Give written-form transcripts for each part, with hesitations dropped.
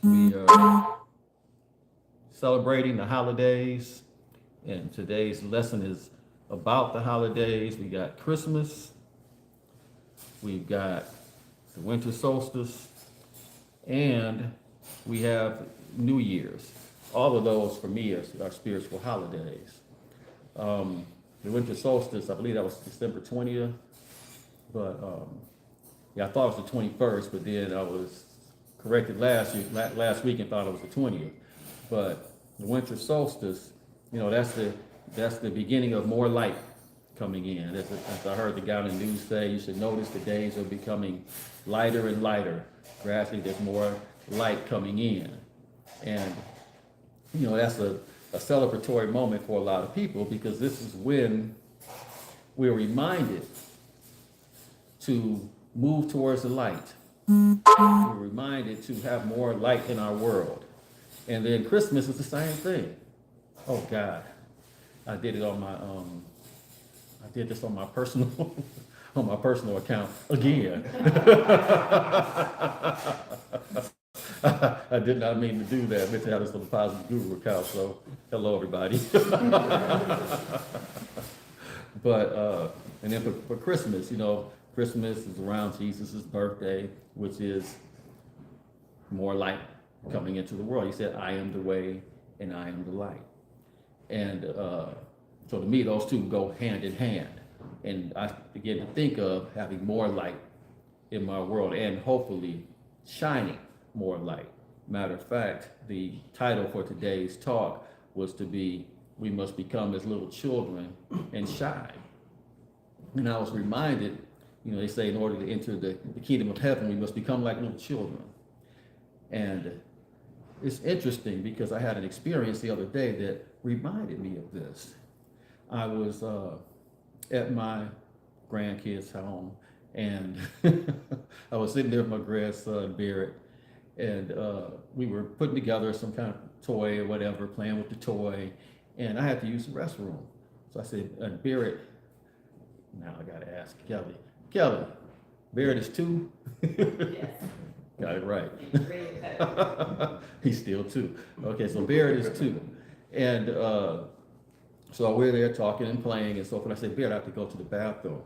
We are celebrating the holidays, and today's lesson is about the holidays. We got Christmas, we've got the winter solstice, and we have New Year's. All of those for me are spiritual holidays. The winter solstice, I believe that was December 20th, but yeah, I thought it was the 21st, but then I was corrected last week and thought it was the 20th. But the winter solstice, that's the beginning of more light coming in. As I heard the guy on the news say, you should notice the days are becoming lighter and lighter. Gradually, there's more light coming in, and that's a celebratory moment for a lot of people because this is when we're reminded to move towards the light. We're reminded to have more light in our world. And then Christmas is the same thing. Oh God, I did it on my I did this on my personal on my personal account again. I did not mean to do that. I meant to have this on the Positive Guru account. So hello everybody. But and then for Christmas, Christmas is around Jesus' birthday, which is more light coming into the world. He said, I am the way and I am the light. And so to me, those two go hand in hand. And I begin to think of having more light in my world and hopefully shining more light. Matter of fact, the title for today's talk was to be, we must become as little children and shine. And I was reminded, they say in order to enter the kingdom of heaven, we must become like little children. And it's interesting because I had an experience the other day that reminded me of this. I was at my grandkids' home, and I was sitting there with my grandson, Barrett, and we were putting together some kind of toy or whatever, playing with the toy, and I had to use the restroom. So I said, Barrett, now I got to ask Kelly, Barrett is 2? Yes. Got it right. He's still 2. Okay, so Barrett is 2. And so we're there talking and playing and so forth. I said, Barrett, I have to go to the bathroom.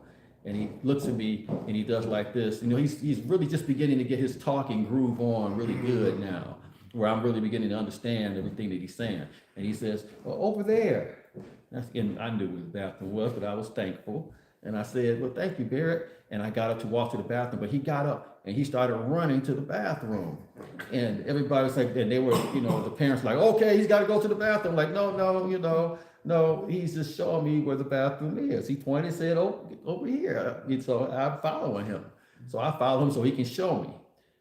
And he looks at me and he does like this. He's really just beginning to get his talking groove on really good now, where I'm really beginning to understand everything that he's saying. And he says, well, over there. And I knew where the bathroom was, but I was thankful. And I said, well, thank you, Barrett. And I got up to walk to the bathroom, but he got up and he started running to the bathroom. And everybody was like, and they were, the parents were like, okay, he's got to go to the bathroom. Like, no, he's just showing me where the bathroom is. He pointed and said, oh, over here. And so I'm following him. So I follow him so he can show me.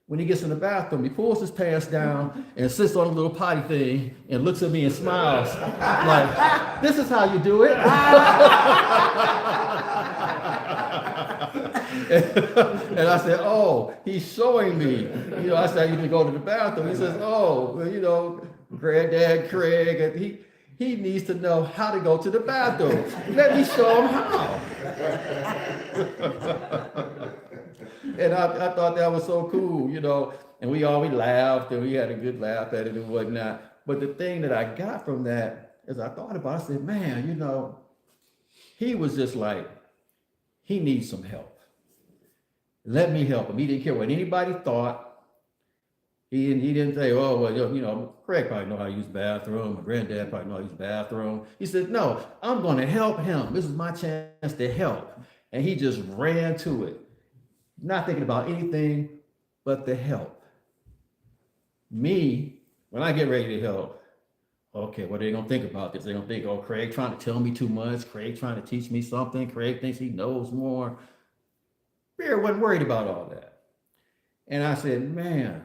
When he gets in the bathroom, he pulls his pants down and sits on a little potty thing and looks at me and smiles like, this is how you do it. And I said, oh, he's showing me. I said, you can go to the bathroom. He says, oh, Granddad Craig, and he needs to know how to go to the bathroom. Let me show him how. And I thought that was so cool, and we laughed and we had a good laugh at it and whatnot. But the thing that I got from that, as I thought about it, I said, man, he was just like, he needs some help. Let me help him. He didn't care what anybody thought. He didn't say, oh, well, Craig probably know how to use the bathroom. My granddad probably know how to use the bathroom. He said, no, I'm going to help him. This is my chance to help. And he just ran to it, not thinking about anything but the help. Me, when I get ready to help, okay, what are they going to think about this? They're going to think, oh, Craig trying to tell me too much. Craig trying to teach me something. Craig thinks he knows more. Bear wasn't worried about all that. And I said, man,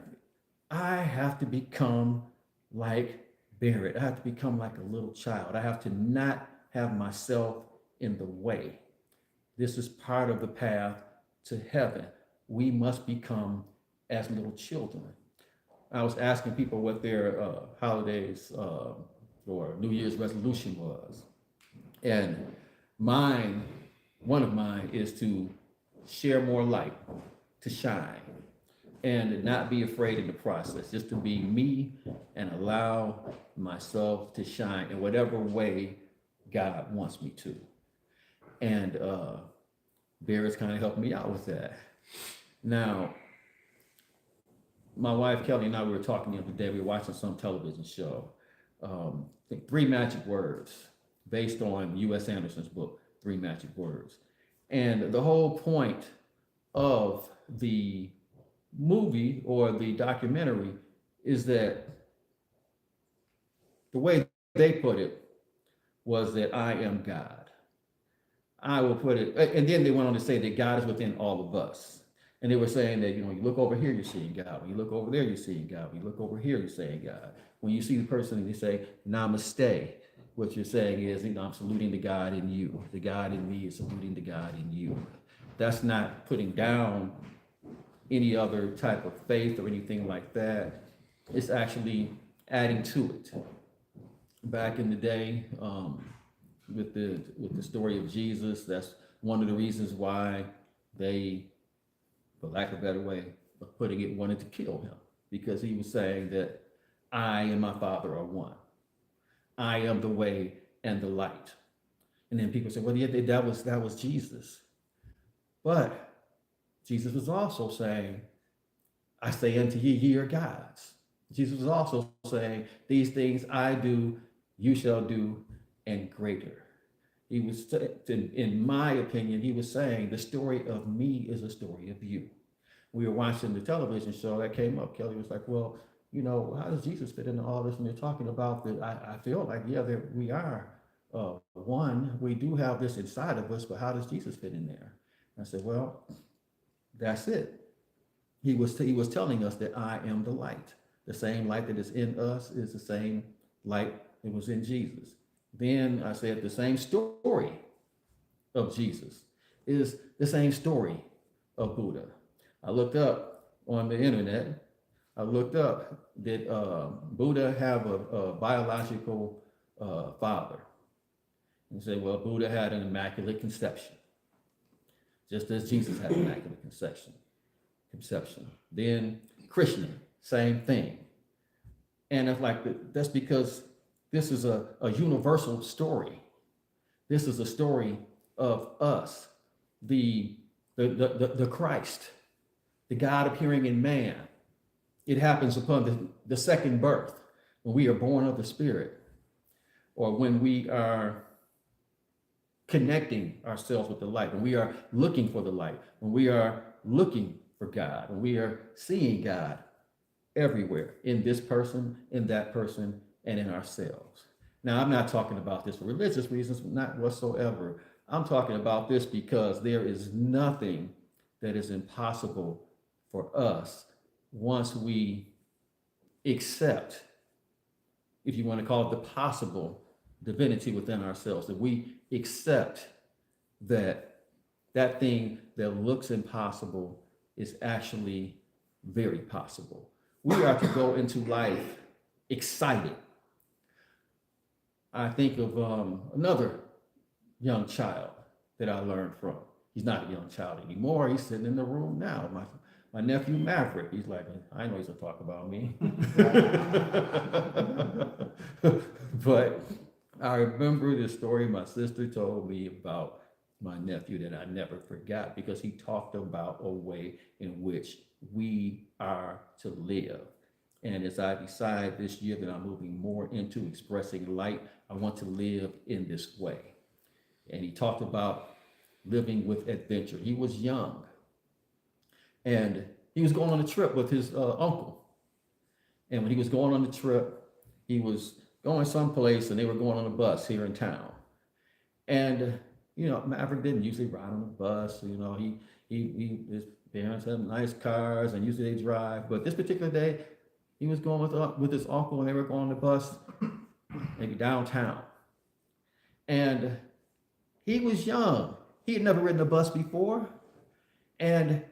I have to become like Barrett. I have to become like a little child. I have to not have myself in the way. This is part of the path to heaven. We must become as little children. I was asking people what their holidays or New Year's resolution was. And one of mine is to share more light, to shine. and not be afraid in the process, just to be me and allow myself to shine in whatever way God wants me to. And Barrett's kind of helped me out with that. Now, my wife Kelly and I, we were talking the other day, we were watching some television show, I think 3 Magic Words, based on U.S. Anderson's book, 3 Magic Words. And the whole point of the movie or the documentary is that the way they put it was that I am God. I will put it, and then they went on to say that God is within all of us. And they were saying that, you look over here, you're seeing God. When you look over there, you're seeing God. When you look over here, you're seeing God. When you see the person and you say, namaste, what you're saying is, I'm saluting the God in you. The God in me is saluting the God in you. That's not putting down any other type of faith or anything like that. It's actually adding to it. Back in the day, with the story of Jesus, that's one of the reasons why they, for lack of a better way of putting it, wanted to kill him, because he was saying that I and my Father are one. I am the way and the light. And then people say, well, yeah, that was Jesus. But Jesus was also saying, I say unto you, ye are gods. Jesus was also saying, these things I do, you shall do, and greater. He was, in my opinion, he was saying the story of me is a story of you. We were watching the television show that came up. Kelly was like, well, how does Jesus fit into all this? And they're talking about that. I feel like, yeah, that we are one. We do have this inside of us, but how does Jesus fit in there? And I said, well, that's it. He was telling us that I am the light. The same light that is in us is the same light that was in Jesus. Then I said the same story of Jesus is the same story of Buddha. I looked up on the internet, did Buddha have a biological father? And said, well, Buddha had an immaculate conception, just as Jesus had an immaculate conception. Then Krishna, same thing. And it's like, that's because this is a universal story. This is a story of us, the Christ, the God appearing in man. It happens upon the second birth, when we are born of the Spirit, or when we are connecting ourselves with the light, when we are looking for the light, when we are looking for God, when we are seeing God everywhere, in this person, in that person, and in ourselves. Now, I'm not talking about this for religious reasons, not whatsoever. I'm talking about this because there is nothing that is impossible for us once we accept, if you want to call it the possible divinity within ourselves, that we accept that thing that looks impossible is actually very possible. We are to go into life excited. I think of another young child that I learned from. He's not a young child anymore. He's sitting in the room now. My nephew Maverick. He's like, I know he's gonna talk about me. But I remember the story my sister told me about my nephew that I never forgot, because he talked about a way in which we are to live. And as I decide this year that I'm moving more into expressing light, I want to live in this way. And he talked about living with adventure. He was young, and he was going on a trip with his uncle. And when he was going on the trip, he was going someplace, and they were going on a bus here in town. And Maverick didn't usually ride on a bus. His parents have nice cars, and usually they drive. But this particular day, he was going with his uncle, and they were going on the bus, maybe downtown. And he was young. He had never ridden a bus before. And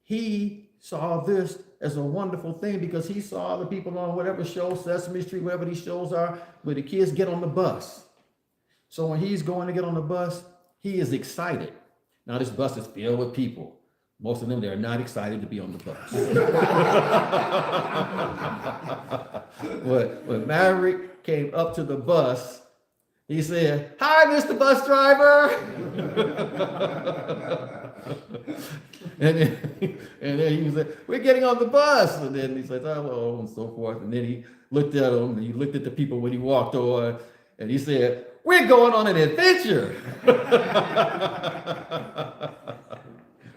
he saw this as a wonderful thing, because he saw the people on whatever show, Sesame Street, whatever these shows are, where the kids get on the bus. So when he's going to get on the bus, he is excited. Now this bus is filled with people. Most of them, they're not excited to be on the bus. When Maverick came up to the bus, he said, "Hi, Mr. Bus Driver." and then he said, "We're getting on the bus." And then he said, "Oh, well," and so forth. And then he looked at him, and he looked at the people when he walked over, and he said, "We're going on an adventure."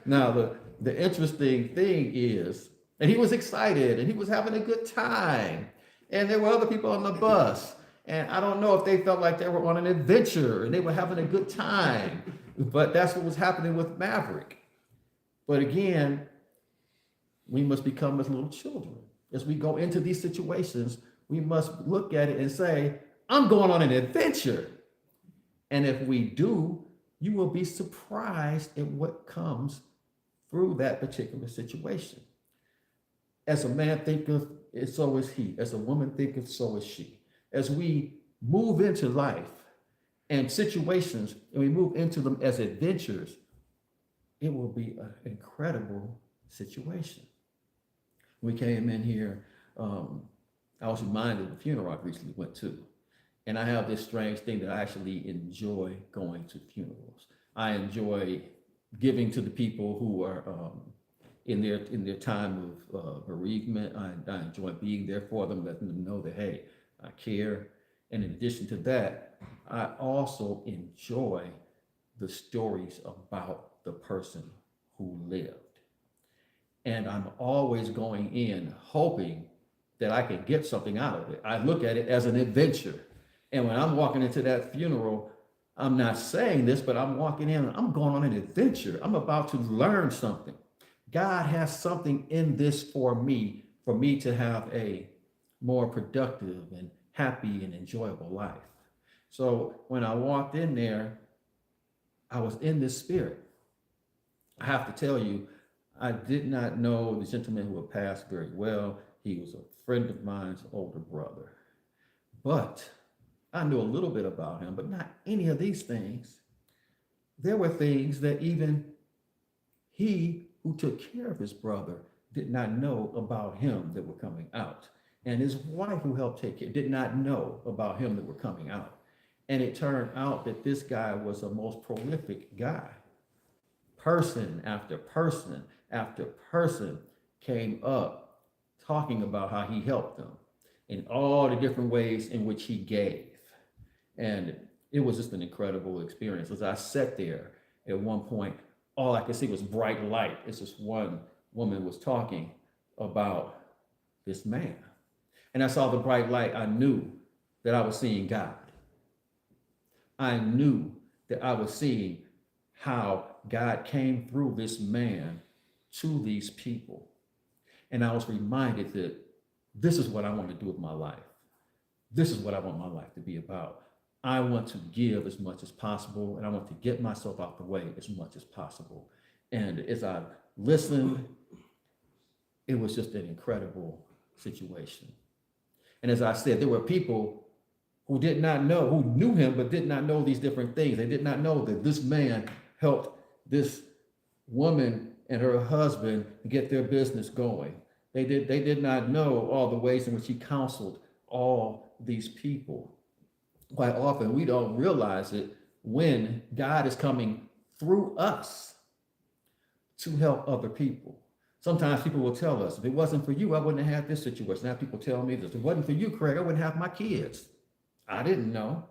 Now, the interesting thing is, and he was excited, and he was having a good time, and there were other people on the bus. And I don't know if they felt like they were on an adventure and they were having a good time, but that's what was happening with Maverick. But again, we must become as little children. As we go into these situations, we must look at it and say, "I'm going on an adventure." And if we do, you will be surprised at what comes through that particular situation. As a man thinketh, so is he. As a woman thinketh, so is she. As we move into life and situations, and we move into them as adventures, it will be an incredible situation. We came in here, I was reminded of the funeral I recently went to. And I have this strange thing that I actually enjoy going to funerals. I enjoy giving to the people who are in their time of bereavement. I enjoy being there for them, letting them know that, hey, I care. And in addition to that, I also enjoy the stories about the person who lived. And I'm always going in hoping that I can get something out of it. I look at it as an adventure. And when I'm walking into that funeral, I'm not saying this, but I'm walking in and I'm going on an adventure. I'm about to learn something. God has something in this for me to have a more productive and happy and enjoyable life. So when I walked in there, I was in this spirit. I have to tell you, I did not know the gentleman who had passed very well. He was a friend of mine's older brother. But I knew a little bit about him, but not any of these things. There were things that even he who took care of his brother did not know about him that were coming out. And his wife who helped take care did not know about him that were coming out. And it turned out that this guy was a most prolific guy. Person after person after person came up talking about how he helped them in all the different ways in which he gave. And it was just an incredible experience. As I sat there, at one point, all I could see was bright light. It's just one woman was talking about this man. And I saw the bright light. I knew that I was seeing God. I knew that I was seeing how God came through this man to these people. And I was reminded that this is what I want to do with my life. This is what I want my life to be about. I want to give as much as possible, and I want to get myself out the way as much as possible. And as I listened, it was just an incredible situation. And as I said, there were people who did not know, who knew him, but did not know these different things. They did not know that this man helped this woman and her husband get their business going. They did not know all the ways in which he counseled all these people. Quite often, we don't realize it when God is coming through us to help other people. Sometimes people will tell us, if it wasn't for you, I wouldn't have had this situation. Now people tell me this. If it wasn't for you, Craig, I wouldn't have my kids. I didn't know.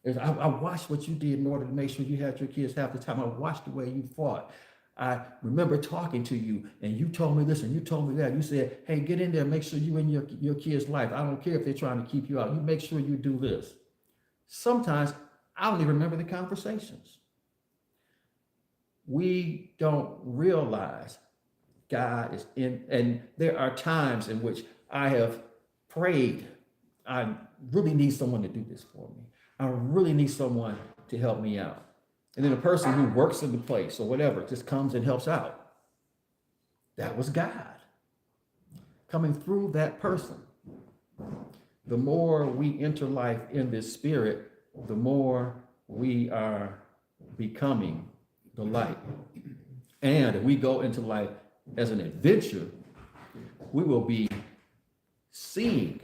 I watched what you did in order to make sure you had your kids half the time. I watched the way you fought. I remember talking to you and you told me this and you told me that. You said, hey, get in there, make sure you in your kids' life. I don't care if they're trying to keep you out. You make sure you do this. Sometimes I don't even remember the conversations. We don't realize God is in, and there are times in which I have prayed, I really need someone to do this for me. I really need someone to help me out. And then a person who works in the place or whatever just comes and helps out. That was God coming through that person. The more we enter life in this spirit, the more we are becoming the light. And if we go into life as an adventure, we will be seeing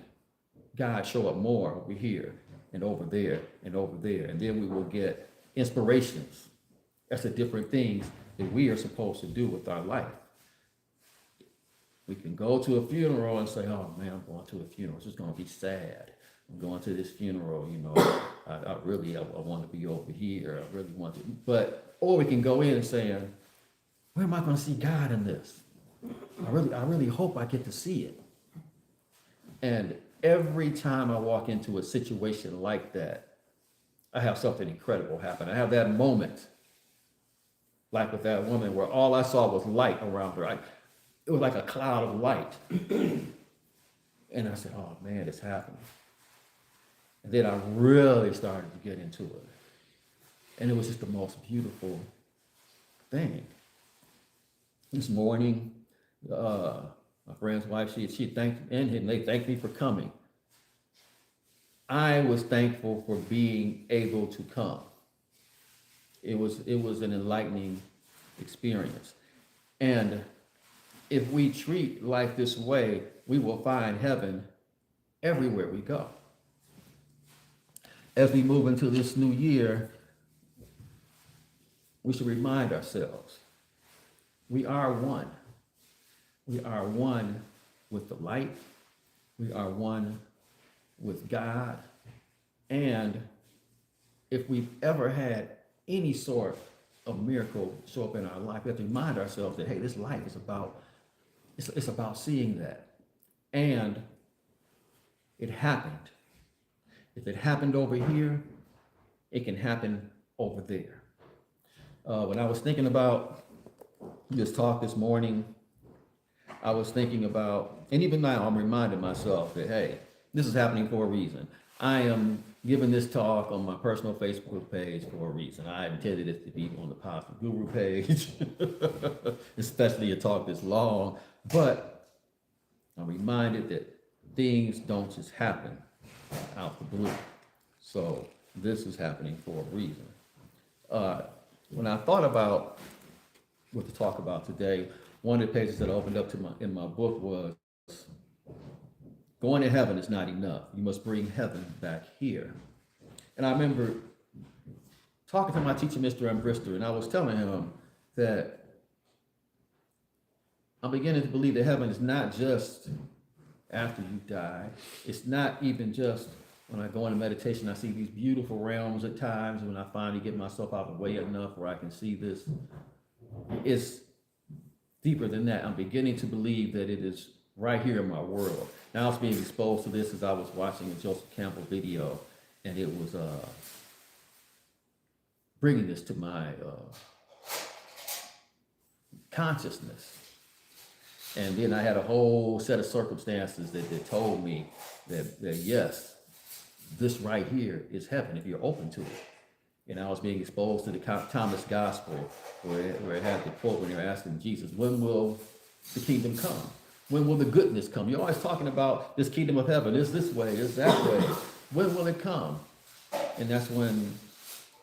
God show up more over here and over there and over there. And then we will get inspirations as to different things that we are supposed to do with our life. We can go to a funeral and say, oh man, I'm going to a funeral. It's just going to be sad. I'm going to this funeral, you know, I want to be over here. I really want to. But, or we can go in and say, where am I going to see God in this? I really hope I get to see it. And every time I walk into a situation like that, I have something incredible happen. I have that moment, like with that woman, where all I saw was light around her. It was like a cloud of light. And I said, oh man, it's happening. And then I really started to get into it. And it was just the most beautiful thing. This morning, my friend's wife, she thanked, and they thanked me for coming. I was thankful for being able to come. It was an enlightening experience. And if we treat life this way, we will find heaven everywhere we go. As we move into this new year, we should remind ourselves, we are one. We are one with the light. We are one with God. And if we've ever had any sort of miracle show up in our life, we have to remind ourselves that, hey, this life is about, it's about seeing that. And it happened. If it happened over here, it can happen over there. When I was thinking about this talk this morning, I was thinking about, and even now I'm reminding myself that, hey, this is happening for a reason. I am giving this talk on my personal Facebook page for a reason. I intended it to be on the Positive Guru page, especially a talk this long, but I'm reminded that things don't just happen out the blue. So this is happening for a reason. When I thought about what to talk about today, one of the pages that I opened up in my book was, going to heaven is not enough. You must bring heaven back here. And I remember talking to my teacher, Mr. Brister, and I was telling him that I'm beginning to believe that heaven is not just after you die. It's not even just when I go into meditation, I see these beautiful realms at times, when I finally get myself out of the way enough where I can see this. It's deeper than that. I'm beginning to believe that it is right here in my world. Now I was being exposed to this as I was watching a Joseph Campbell video, and it was bringing this to my consciousness. And then I had a whole set of circumstances that told me that yes, this right here is heaven if you're open to it. And I was being exposed to the Thomas Gospel, where it had the quote when they were asking Jesus, when will the kingdom come? When will the goodness come? You're always talking about this kingdom of heaven, it's this way, it's that way. When will it come? And that's when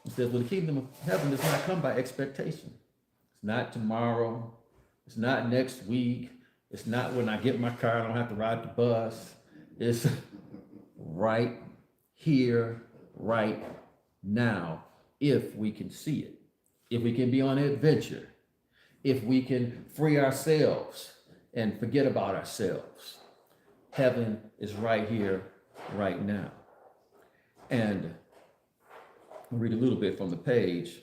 he says, well, the kingdom of heaven does not come by expectation. It's not tomorrow. It's not next week. It's not when I get in my car, I don't have to ride the bus. It's right here, right now, if we can see it, if we can be on an adventure, if we can free ourselves and forget about ourselves. Heaven is right here, right now. And I'll read a little bit from the page.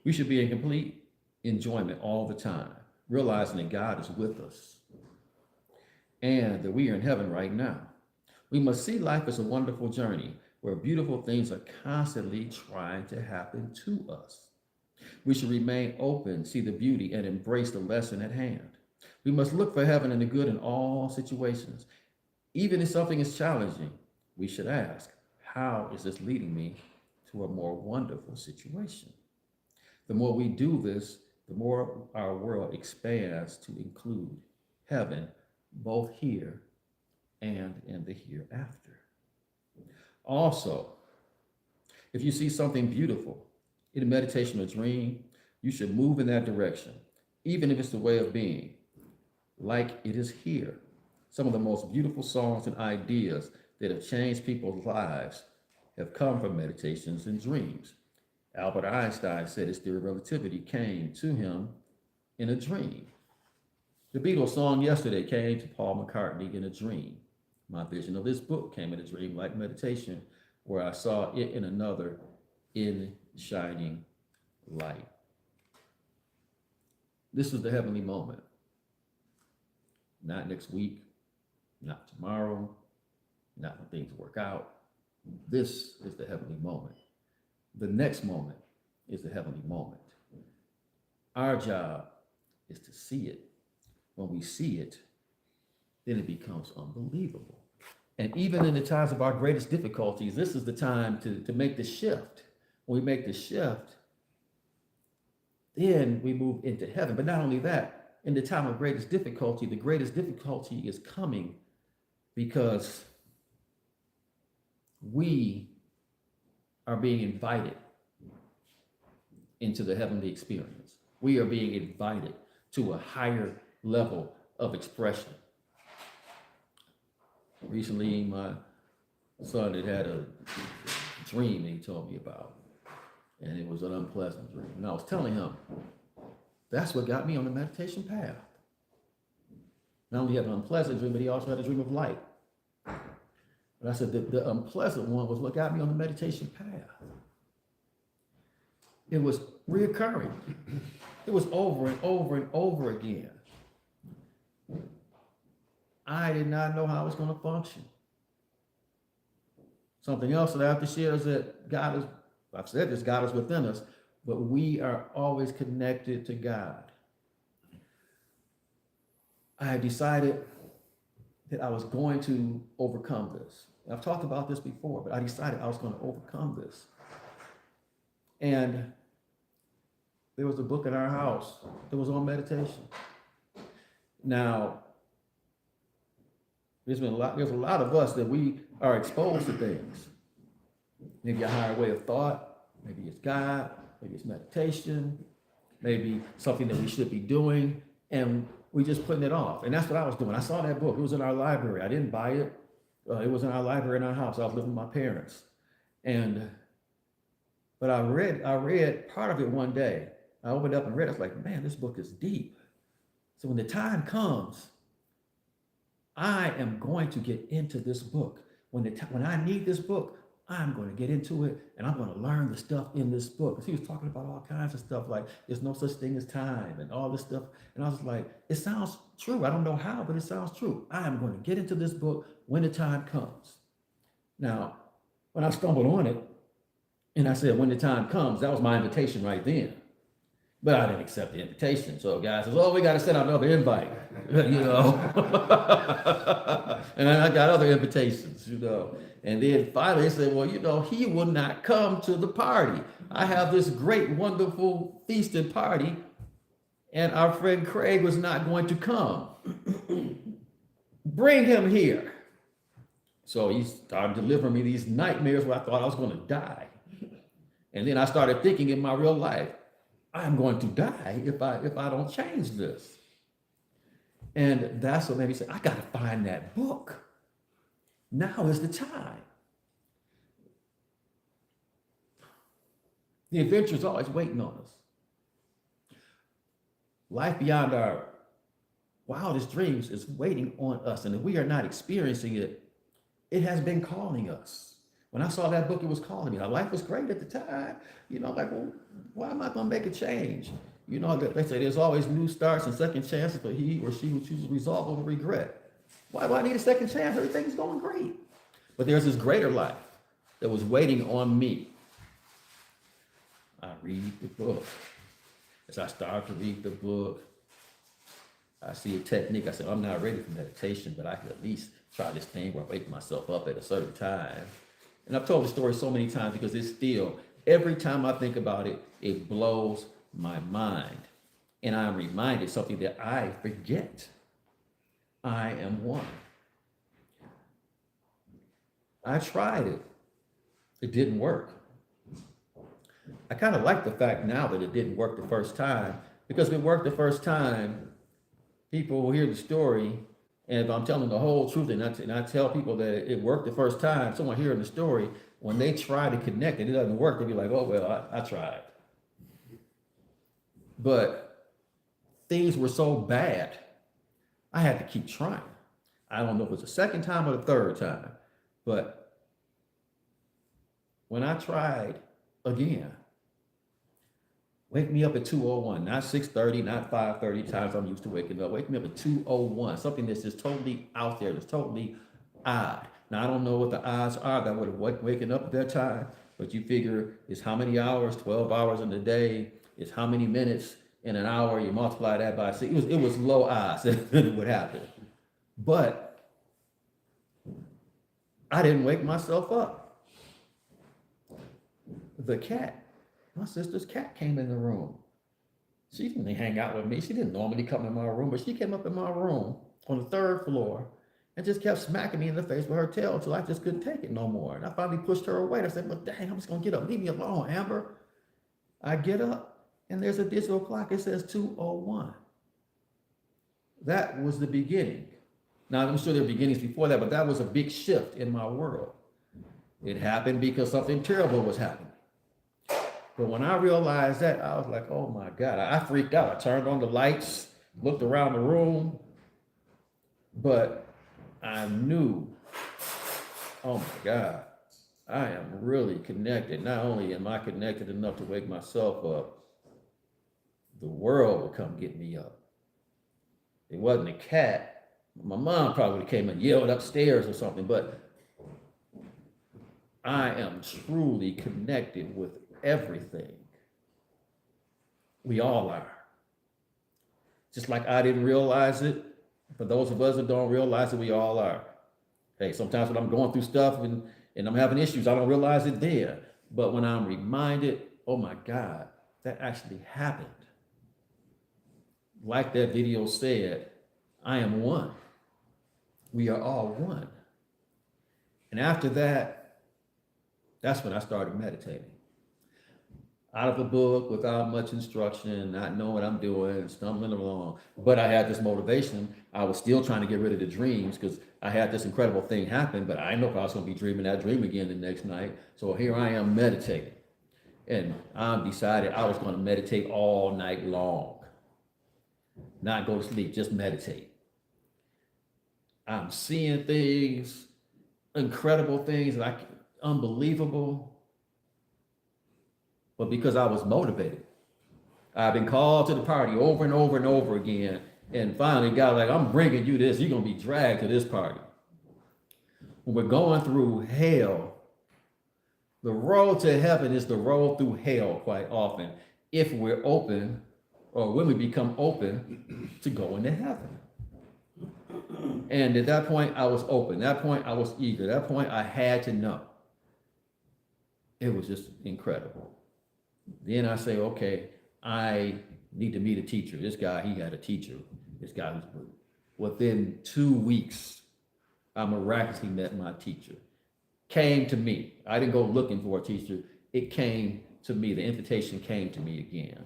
We should be in complete enjoyment all the time, realizing that God is with us and that we are in heaven right now. We must see life as a wonderful journey where beautiful things are constantly trying to happen to us. We should remain open, see the beauty, and embrace the lesson at hand. We must look for heaven and the good in all situations. Even if something is challenging, we should ask, how is this leading me to a more wonderful situation? The more we do this, the more our world expands to include heaven, both here and in the hereafter. Also, if you see something beautiful, in a meditation or dream, you should move in that direction, even if it's the way of being, like it is here. Some of the most beautiful songs and ideas that have changed people's lives have come from meditations and dreams. Albert Einstein said his theory of relativity came to him in a dream. The Beatles song Yesterday came to Paul McCartney in a dream. My vision of this book came in a dream like meditation, where I saw it in another in shining light. This is the heavenly moment. Not next week, not tomorrow, not when things work out. This is the heavenly moment. The next moment is the heavenly moment. Our job is to see it. When we see it, then it becomes unbelievable. And even in the times of our greatest difficulties, this is the time to make the shift. When we make the shift, then we move into heaven. But not only that, in the time of greatest difficulty, the greatest difficulty is coming because we are being invited into the heavenly experience. We are being invited to a higher level of expression. Recently, my son had a dream that he told me about, and it was an unpleasant dream. And I was telling him, that's what got me on the meditation path. Not only had an unpleasant dream, but he also had a dream of light. But I said, the unpleasant one was what got me on the meditation path. It was reoccurring. It was over and over and over again. I did not know how I was going to function. Something else that I have to share is that God is, I've said this, God is within us, but we are always connected to God. I had decided that I was going to overcome this. I've talked about this before, but I decided I was going to overcome this. And there was a book in our house that was on meditation. Now, there's a lot of us that we are exposed to things. Maybe a higher way of thought, maybe it's God, maybe it's meditation, maybe something that we should be doing, and we just putting it off. And that's what I was doing. I saw that book. It was in our library. I didn't buy it. It was in our library in our house. I was living with my parents. But I read part of it one day. I opened up and read it. I was like, man, this book is deep. So when the time comes, I am going to get into this book. When I need this book, I'm going to get into it, and I'm going to learn the stuff in this book. Because he was talking about all kinds of stuff, like there's no such thing as time and all this stuff. And I was like, it sounds true. I don't know how, but it sounds true. I am going to get into this book when the time comes. Now, when I stumbled on it, and I said, when the time comes, that was my invitation right then. But I didn't accept the invitation. So guy says, oh, we got to send out another invite, you know. And I got other invitations, you know. And then finally they said, well, you know, he will not come to the party. I have this great, wonderful feasting party, and our friend Craig was not going to come. Bring him here. So he started delivering me these nightmares where I thought I was going to die. And then I started thinking in my real life, I'm going to die if I don't change this. And that's what made me say, I got to find that book. Now is the time. The adventure is always waiting on us. Life beyond our wildest dreams is waiting on us. And if we are not experiencing it, it has been calling us. When I saw that book, it was calling me. Now, life was great at the time. You know, like, well, why am I going to make a change? You know, they say there's always new starts and second chances for he or she who chooses resolve over regret. Why do I need a second chance? Everything's going great. But there's this greater life that was waiting on me. I read the book. As I start to read the book, I see a technique. I said, I'm not ready for meditation, but I could at least try this thing where I wake myself up at a certain time. And I've told the story so many times because it's still, every time I think about it, it blows my mind. And I'm reminded something that I forget. I am one. I tried it. It didn't work. I kind of like the fact now that it didn't work the first time, because if it worked the first time, people will hear the story, and if I'm telling the whole truth and I tell people that it worked the first time, someone hearing the story, when they try to connect and it doesn't work, they'll be like, oh, well, I tried. But things were so bad, I had to keep trying. I don't know if it was the second time or the third time, but when I tried again, wake me up at 2:01, not 6:30, not 5:30 times I'm used to waking up. Wake me up at 2:01, something that's just totally out there, that's totally odd. Now, I don't know what the odds are that I would have waken up at that time, but you figure it's how many hours, 12 hours in a day, it's how many minutes in an hour, you multiply that by 6. It was low odds that it would happen. But I didn't wake myself up. The cat, my sister's cat, came in the room. She didn't hang out with me. She didn't normally come in my room, but she came up in my room on the 3rd floor and just kept smacking me in the face with her tail until I just couldn't take it no more. And I finally pushed her away. I said, well, dang, I'm just going to get up. Leave me alone, Amber. I get up, and there's a digital clock. It says 2:01. That was the beginning. Now, I'm sure there were beginnings before that, but that was a big shift in my world. It happened because something terrible was happening. But when I realized that, I was like, oh my God, I freaked out. I turned on the lights, looked around the room, but I knew, oh my God, I am really connected. Not only am I connected enough to wake myself up, the world will come get me up. It wasn't a cat. My mom probably came and yelled upstairs or something, but I am truly connected with everything. We all are. Just like I didn't realize it, for those of us that don't realize it, we all are. Hey, sometimes when I'm going through stuff and I'm having issues, I don't realize it there. But when I'm reminded, oh my God, that actually happened. Like that video said, I am one. We are all one. And after that, that's when I started meditating. Out of a book, without much instruction, not knowing what I'm doing, stumbling along. But I had this motivation. I was still trying to get rid of the dreams because I had this incredible thing happen, but I didn't know if I was going to be dreaming that dream again the next night. So here I am meditating. And I decided I was going to meditate all night long. Not go to sleep, just meditate. I'm seeing things, incredible things, like unbelievable. But because I was motivated, I've been called to the party over and over and over again. And finally, God, like, I'm bringing you this. You're going to be dragged to this party. When we're going through hell, the road to heaven is the road through hell quite often, if we're open, or when we become open to go into heaven. And at that point, I was open. At that point, I was eager. At that point, I had to know. It was just incredible. Then I say, okay, I need to meet a teacher. This guy, he had a teacher. This guy was good. Within 2 weeks, I miraculously met my teacher. Came to me. I didn't go looking for a teacher. It came to me. The invitation came to me again.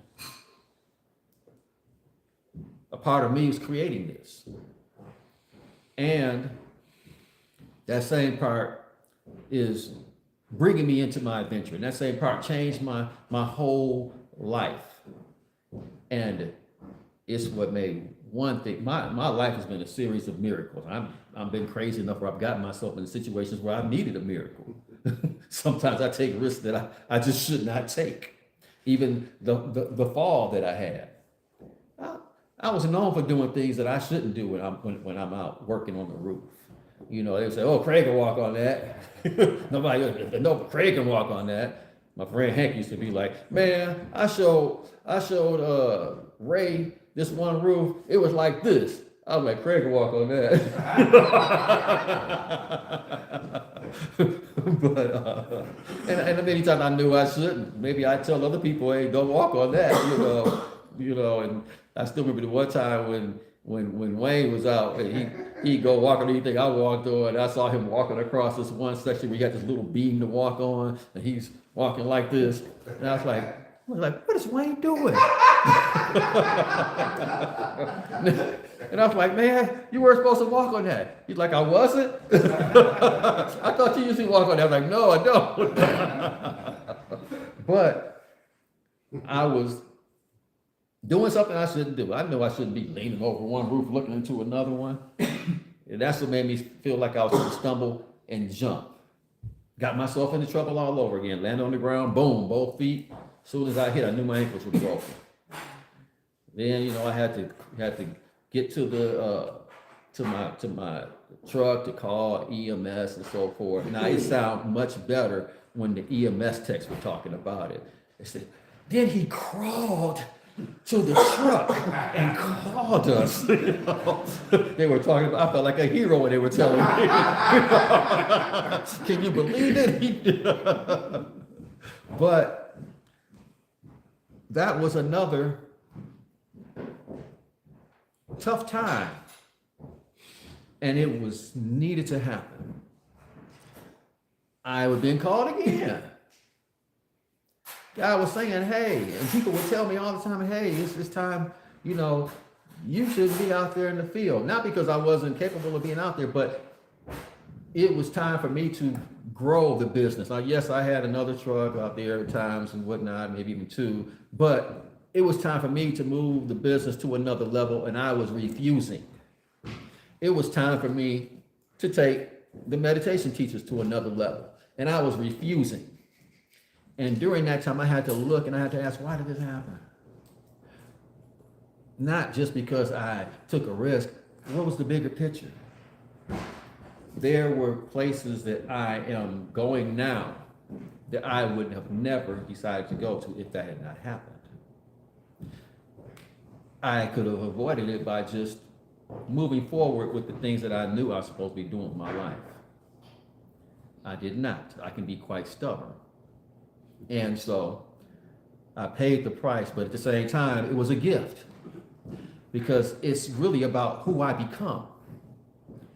A part of me was creating this. And that same part is bringing me into my adventure. And that same part changed my whole life. And it's what made one thing. My life has been a series of miracles. I've been crazy enough where I've gotten myself in situations where I've needed a miracle. Sometimes I take risks that I just should not take. Even the fall that I had. I was known for doing things that I shouldn't do when I'm out working on the roof. You know, they would say, oh, Craig can walk on that. No, but Craig can walk on that. My friend Hank used to be like, man, I showed Ray this one roof. It was like this. I was like, Craig can walk on that. But and many times I knew I shouldn't. Maybe I tell other people, hey, don't walk on that, you know, and I still remember the one time when when Wayne was out, he'd go walking, you think I walked on, and I saw him walking across this one section where he had this little beam to walk on, and he's walking like this, and I was like, what is Wayne doing? And I was like, man, you weren't supposed to walk on that. He's like, I wasn't? I thought you usually walk on that. I was like, no, I don't. But I was doing something I shouldn't do. I know I shouldn't be leaning over one roof looking into another one. And that's what made me feel like I was going to stumble and jump. Got myself into trouble all over again. Landed on the ground, boom, both feet. As soon as I hit, I knew my ankles were broken. Then, I had to get to the to my truck to call EMS and so forth. Now it sounded much better when the EMS techs were talking about it. They said, then he crawled to the truck and called us. They were talking about, I felt like a hero when they were telling me. Can you believe it? But that was another tough time, and it was needed to happen. I was being called again. God was saying, hey, and people would tell me all the time, hey, it's time, you should be out there in the field. Not because I wasn't capable of being out there, but it was time for me to grow the business. Now, yes, I had another truck out there at times and whatnot, maybe even two, but it was time for me to move the business to another level, and I was refusing. It was time for me to take the meditation teachers to another level, and I was refusing. And during that time, I had to look and I had to ask, why did this happen? Not just because I took a risk. What was the bigger picture? There were places that I am going now that I would have never decided to go to if that had not happened. I could have avoided it by just moving forward with the things that I knew I was supposed to be doing with my life. I did not. I can be quite stubborn. And so I paid the price, but at the same time, it was a gift because it's really about who I become.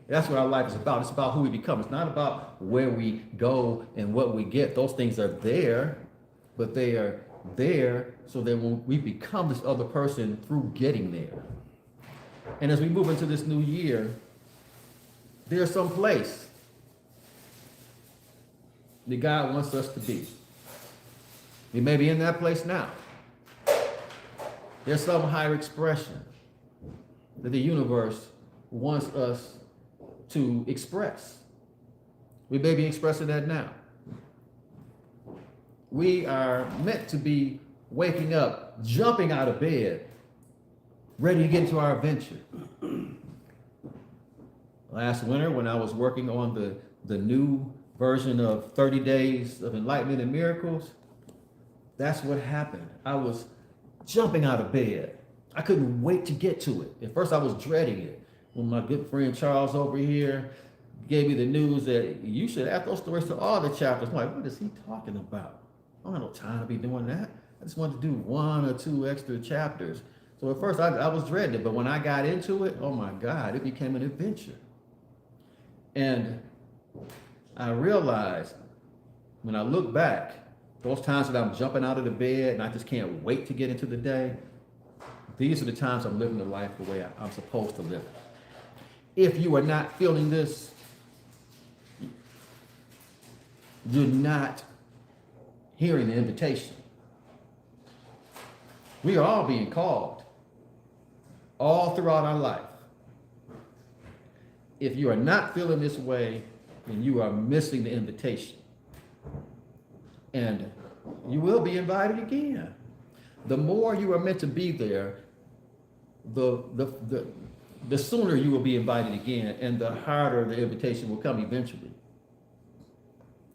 That's what our life is about. It's about who we become. It's not about where we go and what we get. Those things are there, but they are there so that when we become this other person through getting there. And as we move into this new year, there's some place that God wants us to be. We may be in that place now. There's some higher expression that the universe wants us to express. We may be expressing that now. We are meant to be waking up, jumping out of bed, ready to get into our adventure. Last winter, when I was working on the new version of 30 Days of Enlightenment and Miracles, that's what happened. I was jumping out of bed. I couldn't wait to get to it. At first, I was dreading it. When my good friend Charles over here gave me the news that you should add those stories to all the chapters. I'm like, what is he talking about? I don't have no time to be doing that. I just wanted to do 1 or 2 extra chapters. So at first, I was dreading it. But when I got into it, oh my God, it became an adventure. And I realized when I look back, those times that I'm jumping out of the bed and I just can't wait to get into the day, these are the times I'm living the life the way I'm supposed to live it. If you are not feeling this, you're not hearing the invitation. We are all being called all throughout our life. If you are not feeling this way, then you are missing the invitation. And you will be invited again. The more you are meant to be there, the sooner you will be invited again, and the harder the invitation will come eventually.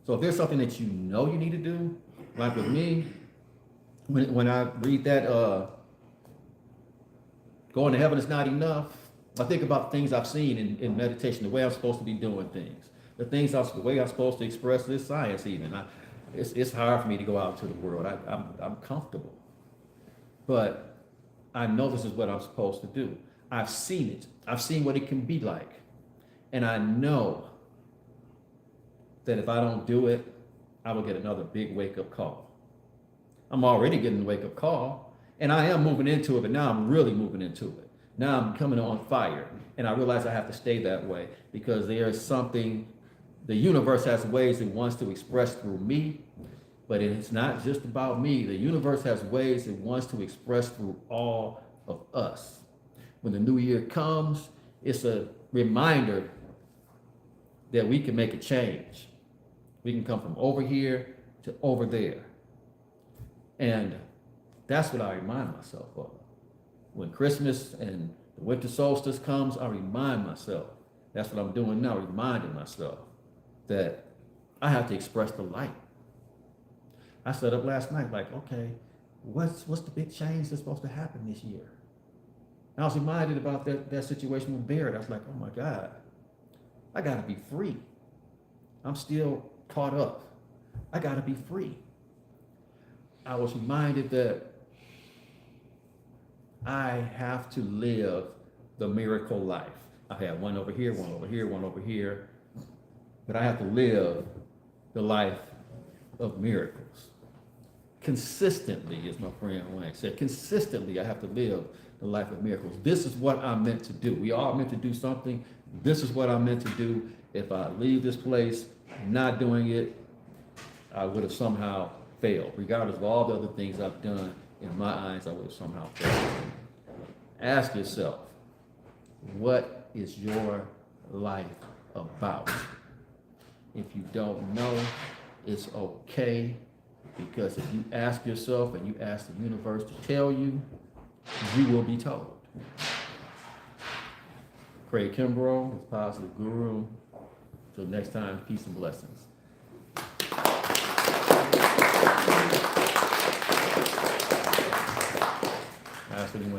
So if there's something that you know you need to do, like with me, when I read that going to heaven is not enough, I think about things I've seen in meditation, the way I'm supposed to be doing things, the way I'm supposed to express this science even. It's hard for me to go out into the world. I'm comfortable. But I know this is what I'm supposed to do. I've seen it. I've seen what it can be like. And I know that if I don't do it, I will get another big wake-up call. I'm already getting the wake-up call, and I am moving into it, but now I'm really moving into it. Now I'm coming on fire, and I realize I have to stay that way because there is something, the universe has ways it wants to express through me, but it's not just about me. The universe has ways it wants to express through all of us. When the new year comes, it's a reminder that we can make a change. We can come from over here to over there. And that's what I remind myself of. When Christmas and the winter solstice comes, I remind myself. That's what I'm doing now, reminding myself that I have to express the light. I set up last night like, okay, what's the big change that's supposed to happen this year? And I was reminded about that situation with Barrett. I was like, oh my God, I gotta be free. I'm still caught up. I gotta be free. I was reminded that I have to live the miracle life. I have one over here, one over here, one over here, but I have to live the life of miracles. Consistently, as my friend Wayne said, consistently I have to live the life of miracles. This is what I'm meant to do. We are meant to do something. This is what I'm meant to do. If I leave this place not doing it, I would have somehow failed. Regardless of all the other things I've done, in my eyes, I would have somehow failed. Ask yourself, what is your life about? If you don't know, it's okay, because if you ask yourself and you ask the universe to tell you, you will be told. Craig Kimbrough, Positive Guru. Till next time, peace and blessings. Ask anyone